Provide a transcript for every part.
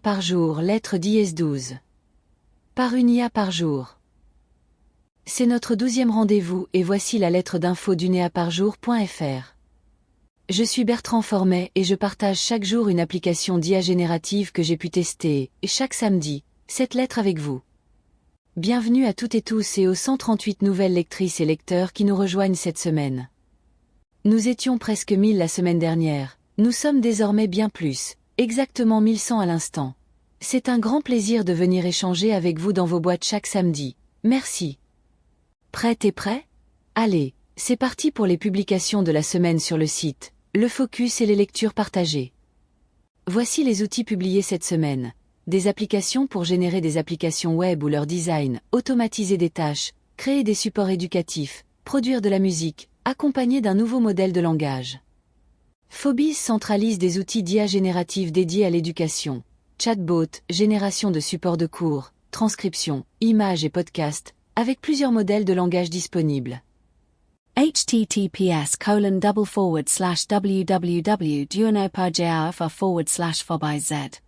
par jour, lettre dièse 12. Par une IA par jour. C'est notre 12e rendez-vous et voici la lettre d'info d'uneaparjour.fr. Je suis Bertrand Formet et je partage chaque jour une application d'IA générative que j'ai pu tester, et chaque samedi, cette lettre avec vous. Bienvenue à toutes et tous et aux 138 nouvelles lectrices et lecteurs qui nous rejoignent cette semaine. Nous étions presque 1000 la semaine dernière, nous sommes désormais bien plus, exactement 1100 à l'instant. C'est un grand plaisir de venir échanger avec vous dans vos boîtes chaque samedi, merci. Prête et prêt ? Allez, c'est parti pour les publications de la semaine sur le site, le focus et les lectures partagées. Voici les outils publiés cette semaine. Des applications pour générer des applications web ou leur design, automatiser des tâches, créer des supports éducatifs, produire de la musique, accompagné d'un nouveau modèle de langage. Phobis centralise des outils d'IA génératifs dédiés à l'éducation. Chatbot, génération de supports de cours, transcription, images et podcasts, avec plusieurs modèles de langage disponibles. https://www.duonoparjr//fobiz.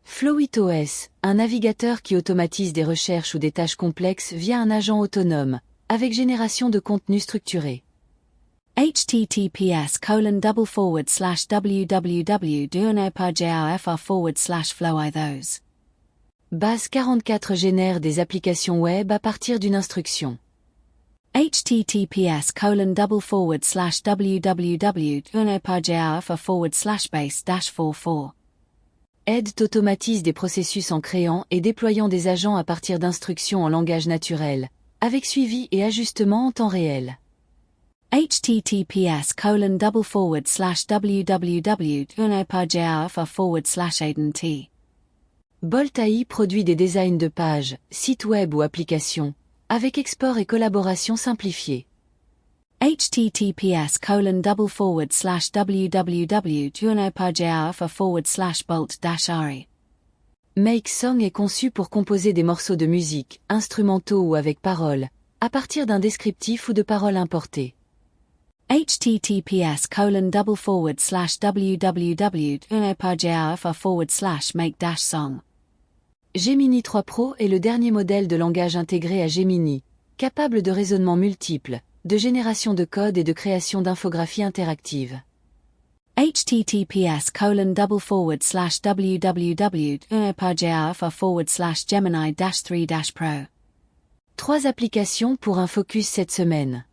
FlowItOS, un navigateur qui automatise des recherches ou des tâches complexes via un agent autonome, avec génération de contenu structuré. https://www.duonoparjr//flowithose. Base 44 génère des applications web à partir d'une instruction. https://www.duonoparjr//base-44. Aide automatise des processus en créant et déployant des agents à partir d'instructions en langage naturel, avec suivi et ajustement en temps réel. https://www.duonoparjr//adnt. Bolt AI produit des designs de pages, sites web ou applications, avec export et collaboration simplifiée. https://www.duonoparjr//bolt-re. Make Song est conçu pour composer des morceaux de musique, instrumentaux ou avec paroles, à partir d'un descriptif ou de paroles importées. https://www.duonoparjr//make-song. Gemini 3 Pro est le dernier modèle de langage intégré à Gemini, capable de raisonnement multiple, de génération de code et de création d'infographies interactives. https://www.duonoparjr//gemini-3-pro. 3 applications pour un focus cette semaine.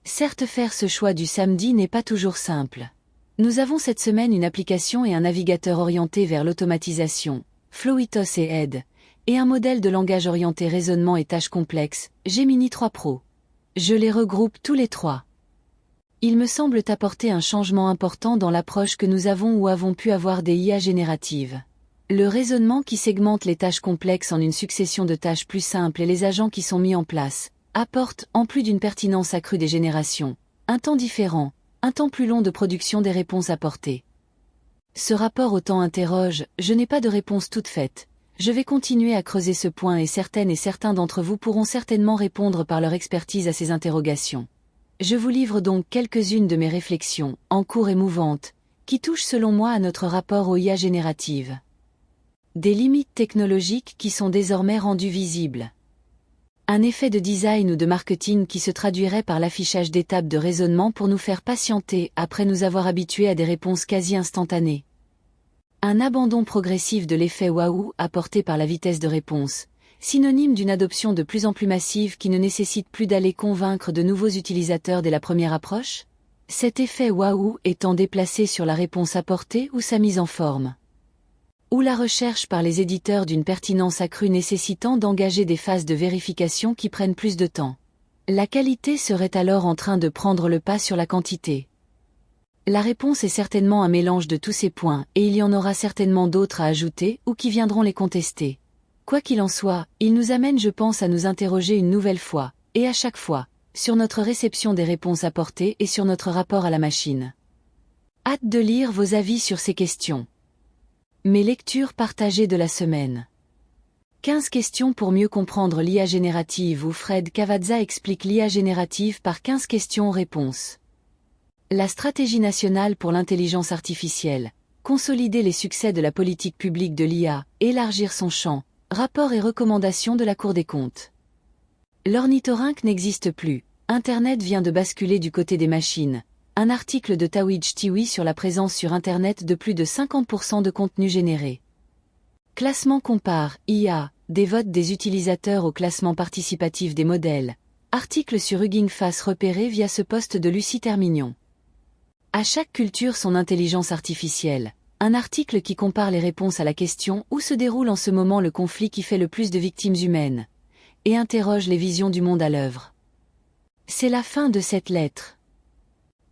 Certes, faire ce choix du samedi n'est pas toujours simple. Nous avons cette semaine une application et un navigateur orienté vers l'automatisation, FlowItOS et Aide, et un modèle de langage orienté raisonnement et tâches complexes, Gemini 3 Pro. Je les regroupe tous les 3. Ils me semblent apporter un changement important dans l'approche que nous avons ou avons pu avoir des IA génératives. Le raisonnement qui segmente les tâches complexes en une succession de tâches plus simples et les agents qui sont mis en place, apportent, en plus d'une pertinence accrue des générations, un temps différent, un temps plus long de production des réponses apportées. Ce rapport au temps interroge, je n'ai pas de réponse toute faite. Je vais continuer à creuser ce point et certaines et certains d'entre vous pourront certainement répondre par leur expertise à ces interrogations. Je vous livre donc quelques-unes de mes réflexions, en cours et mouvantes, qui touchent selon moi à notre rapport aux IA génératives. Des limites technologiques qui sont désormais rendues visibles. Un effet de design ou de marketing qui se traduirait par l'affichage d'étapes de raisonnement pour nous faire patienter après nous avoir habitués à des réponses quasi instantanées. Un abandon progressif de l'effet waouh apporté par la vitesse de réponse, synonyme d'une adoption de plus en plus massive qui ne nécessite plus d'aller convaincre de nouveaux utilisateurs dès la première approche. Cet effet waouh étant déplacé sur la réponse apportée ou sa mise en forme. Ou la recherche par les éditeurs d'une pertinence accrue nécessitant d'engager des phases de vérification qui prennent plus de temps. La qualité serait alors en train de prendre le pas sur la quantité. La réponse est certainement un mélange de tous ces points, et il y en aura certainement d'autres à ajouter ou qui viendront les contester. Quoi qu'il en soit, il nous amène je pense à nous interroger une nouvelle fois, et à chaque fois, sur notre réception des réponses apportées et sur notre rapport à la machine. Hâte de lire vos avis sur ces questions. Mes lectures partagées de la semaine. 15 questions pour mieux comprendre l'IA générative où Fred Cavazza explique l'IA générative par 15 questions-réponses. La stratégie nationale pour l'intelligence artificielle, consolider les succès de la politique publique de l'IA, élargir son champ, rapports et recommandations de la Cour des comptes. L'ornithorynque n'existe plus, Internet vient de basculer du côté des machines. Un article de Tawhid Tiwi sur la présence sur Internet de plus de 50% de contenu généré. Classement compare, IA, des votes des utilisateurs au classement participatif des modèles. Article sur Hugging Face repéré via ce poste de Lucie Termignon. À chaque culture son intelligence artificielle. Un article qui compare les réponses à la question où se déroule en ce moment le conflit qui fait le plus de victimes humaines. Et interroge les visions du monde à l'œuvre. C'est la fin de cette lettre.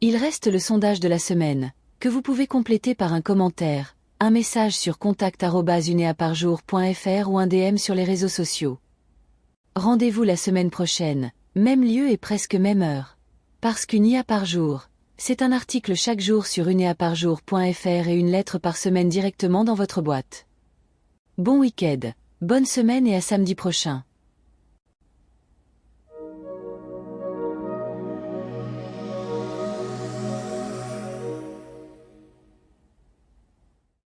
Il reste le sondage de la semaine, que vous pouvez compléter par un commentaire, un message sur contact@uneaparjour.fr ou un DM sur les réseaux sociaux. Rendez-vous la semaine prochaine, même lieu et presque même heure. Parce qu'une IA par jour, c'est un article chaque jour sur uneaparjour.fr et une lettre par semaine directement dans votre boîte. Bon week-end, bonne semaine et à samedi prochain.